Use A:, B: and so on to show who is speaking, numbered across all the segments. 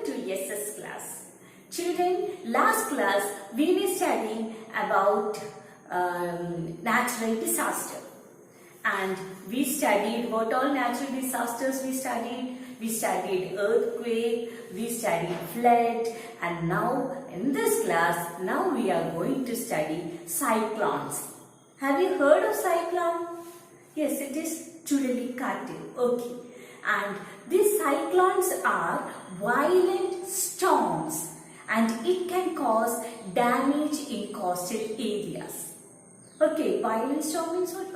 A: to SS class. Children, last class we were studying about natural disaster, and we studied what all natural disasters we studied. We studied earthquake, we studied flood, and now in this class, now we are going to study cyclones. Have you heard of cyclone? Yes, it is Chudalikaattu. Okay. And these cyclones are violent storms, and it can cause damage in coastal areas. Okay, violent storm means what?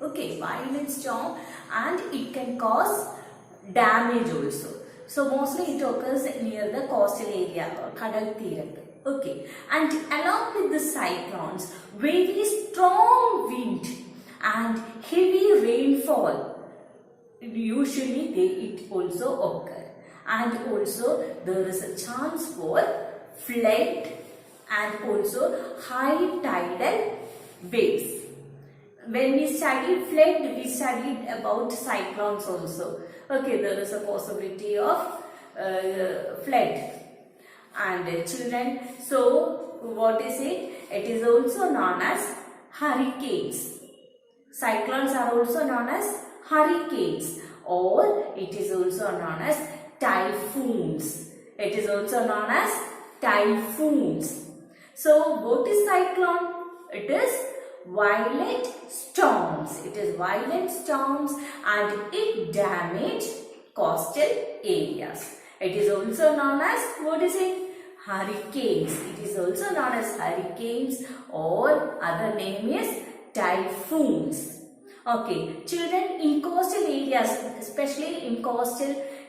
A: Okay, violent storm, and it can cause damage also. So mostly it occurs near the coastal area, Kadal Teerathu. Okay, and along with the cyclones, very strong wind and heavy rainfall. Usually it also occur, and also there is a chance for flood and also high tidal waves. When we studied flood, we studied about cyclones also. Okay, there is a possibility of flood. And children, so what is it? It is also known as hurricanes. Cyclones are also known as hurricanes, or it is also known as typhoons. It is also known as typhoons. So what is cyclone? It is violent storms. It is violent storms, and it damage coastal areas. It is also known as, what is it? Hurricanes. It is also known as hurricanes, or other name is typhoons. Okay, children, in coastal areas, especially in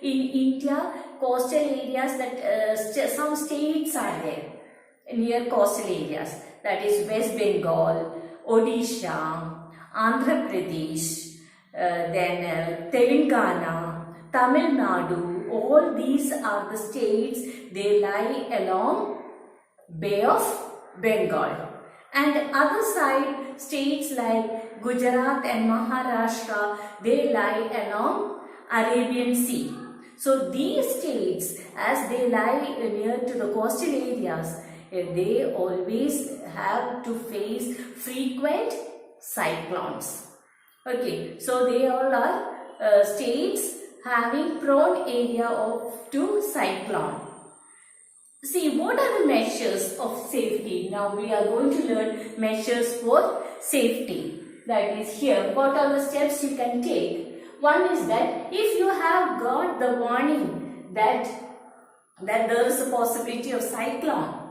A: India, coastal areas, that some states are there near coastal areas. That is West Bengal, Odisha, Andhra Pradesh, then Telangana, Tamil Nadu. All these are the states. They lie along Bay of Bengal. And other side, states like Gujarat and Maharashtra, they lie along Arabian Sea. So these states, as they lie near to the coastal areas, they always have to face frequent cyclones. Okay, so they all are states having prone area to cyclone. See, what are the measures of safety? Now we are going to learn measures for safety. That is here. What are the steps you can take? One is that if you have got the warning that there is a possibility of cyclone,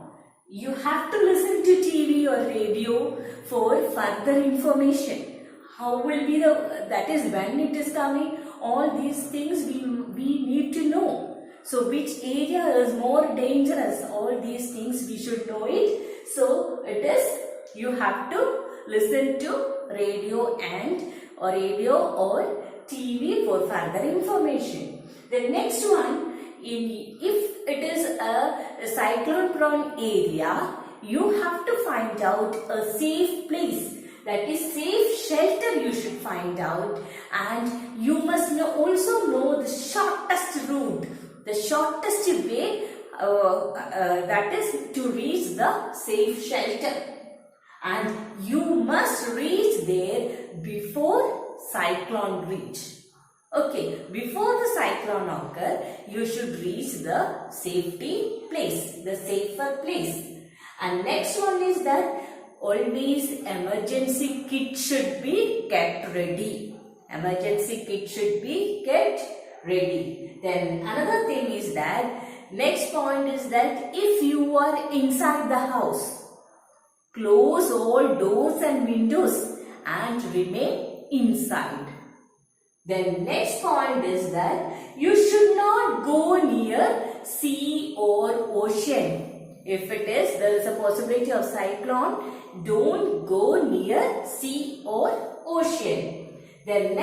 A: you have to listen to TV or radio for further information. How will be that is when it is coming, all these things we need to know. So which area is more dangerous, all these things we should know it. So it is, you have to listen to radio or TV for further information. The next one, if it is a cyclone prone area, you have to find out a safe place. That is safe shelter you should find out, and you must also know the shortest route. The shortest way that is to reach the safe shelter, and you must reach there before cyclone reach. Okay, before the cyclone occur, you should reach the safety place, the safer place. And next one is that always emergency kit should be kept ready. Emergency kit should be kept ready. Then another thing is that, next point is that if you are inside the house, close all doors and windows and remain inside. Then next point is that you should not go near sea or ocean. If there is a possibility of cyclone, don't go near sea or ocean. The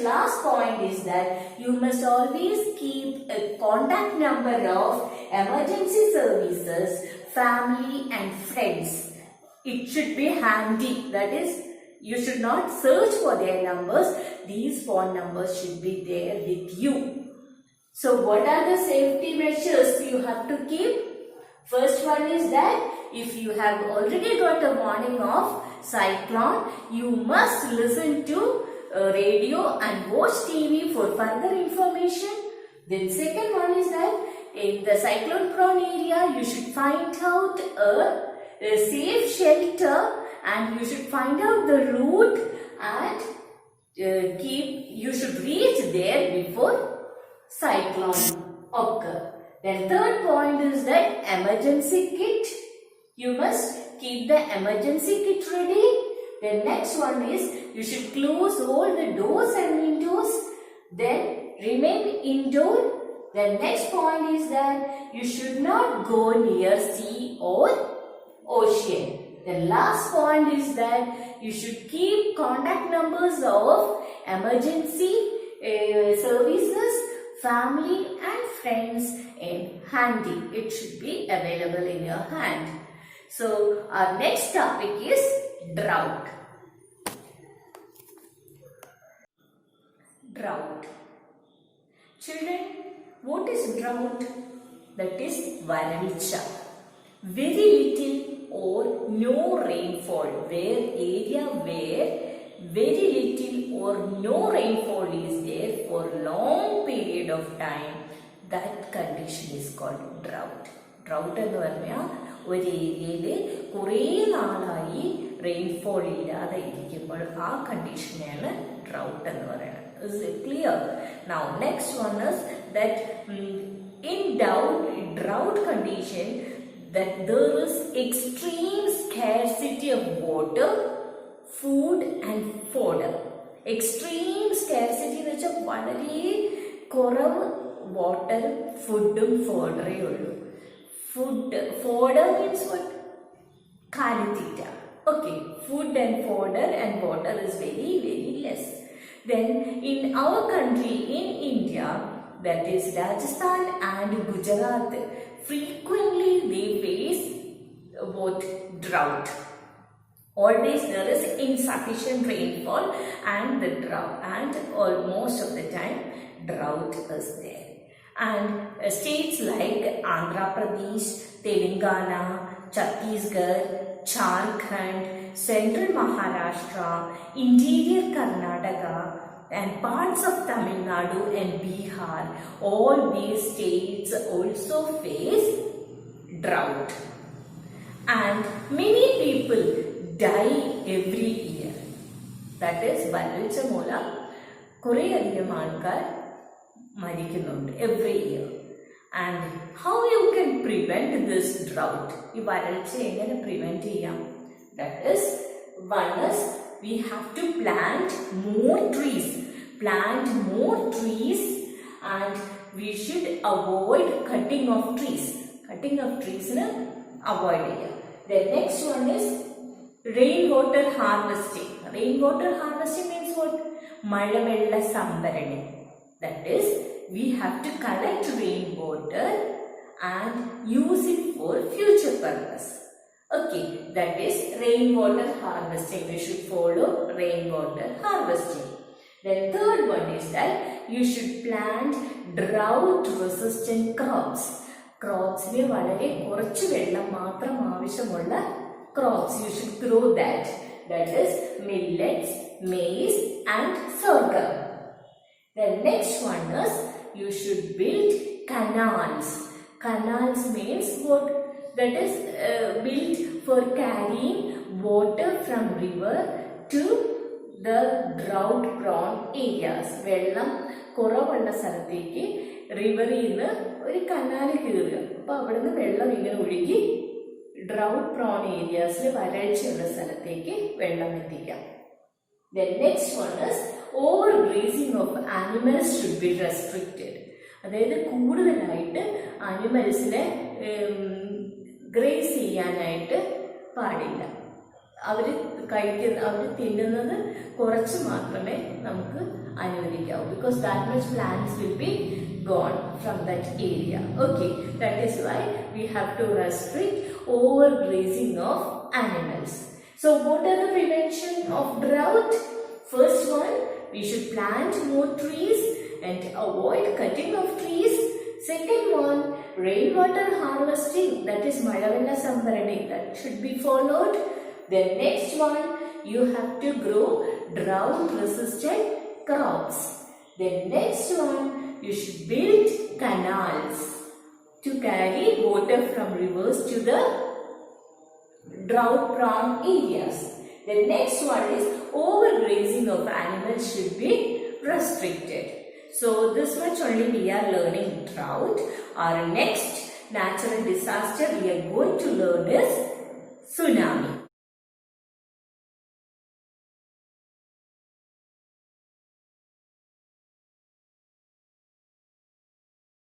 A: last point is that you must always keep a contact number of emergency services, family and friends. It should be handy. That is, you should not search for their numbers. These phone numbers should be there with you. So what are the safety measures you have to keep? First one is that if you have already got a warning of cyclone, you must listen to radio and watch TV for further information. Then second one is that in the cyclone prone area, you should find out a safe shelter and you should find out the route and you should reach there before cyclone occur. Then third point is that emergency kit. You must keep the emergency kit ready. Then next one is you should close all the doors and windows. Then remain indoor. The next point is that you should not go near sea or ocean. The last point is that you should keep contact numbers of emergency services, family and friends in handy. It should be available in your hand. So our next topic is drought. Drought. Children, what is drought? That is varalcha. Very little or no rainfall. Area where very little or no rainfall is there for long period of time. That condition is called drought. Drought എന്ന് പറഞ്ഞാൽ ഒരു ഏരിയയിൽ കുറേ നാളായി rainfall ഇല്ലാതെ ഇരിക്കുമ്പോൾ ആ കണ്ടീഷനെയാണ് drought എന്ന് പറയുന്നത്. Is it clear? Now next one is that in drought condition that there is extreme scarcity of water, food and fodder. Extreme scarcity എന്ന് വെച്ചാൽ വളരെ കുറവ് വാട്ടറും ഫുഡും ഫോഡറേ ഉള്ളൂ. Fodder means what? Kaalitita. Okay, food and fodder and water is very, very less. Then in our country, in India, that is Rajasthan and Gujarat, frequently they face what? Drought. Always there is insufficient rainfall and the drought, and almost of the time drought is there. And states like Andhra Pradesh, Telangana, Chhattisgarh, Jharkhand, Central Maharashtra, Interior Karnataka and parts of Tamil Nadu and Bihar, all these states also face drought. And many people die every year. That is varalcha മൂലം കുറേ അധികം ആൾക്കാർ മരിക്കുന്നുണ്ട് every year. And how you can prevent this drought? ഈ വരൾച്ച എങ്ങനെ prevent ചെയ്യാം? That is, one is we have to plant more trees. Plant more trees and we should avoid cutting of trees. Cutting of trees ന് avoid ചെയ്യാം. The next one is rainwater harvesting. Rainwater harvesting means what? മഴവെള്ള സംഭരണി. That is, we have to collect rainwater and use it for future purpose. Okay, that is rainwater harvesting. We should follow rainwater harvesting. The third one is that you should plant drought resistant crops. Crops ne വളരെ കുറച്ച് വെള്ളം മാത്രം ആവശ്യമുള്ള crops. You should grow that. That is millets, maize and sorghum. The next one is you should build canals. Canals means what? That is built for carrying water from river to the drought prone areas. വെള്ളം കുറവുള്ള സ്ഥലത്തേക്ക് റിവറിൽ നിന്ന് ഒരു canal കീറുക. അപ്പോൾ അവിടെ നിന്ന് വെള്ളം ഇങ്ങനെ ഒഴുകി drought prone areas വരൾച്ചയുള്ള സ്ഥലത്തേക്ക് വെള്ളം എത്തിക്കാം. The next one is overgrazing of animals should be restricted. അതായത് കൂടുതലായിട്ട് ആനിമൽസിനെ ഗ്രേസ് ചെയ്യാനായിട്ട് പാടില്ല. അവർ തിന്നുന്നത് കുറച്ച് മാത്രമേ നമുക്ക് അനുവദിക്കാവൂ. Because that much plants will be gone from that area. Okay, that is why we have to restrict overgrazing of animals. So what are the prevention of drought? First one, we should plant more trees and avoid cutting of trees Second one, rainwater harvesting, that is Malavella Sambarani, that should be followed. Then next one, you have to grow drought resistant crops. Then next one, you should build canals to carry water from rivers to the drought prone areas. The next one is overgrazing of animals should be restricted. So this much only we are learning drought. Our next natural disaster we are going to learn is tsunami.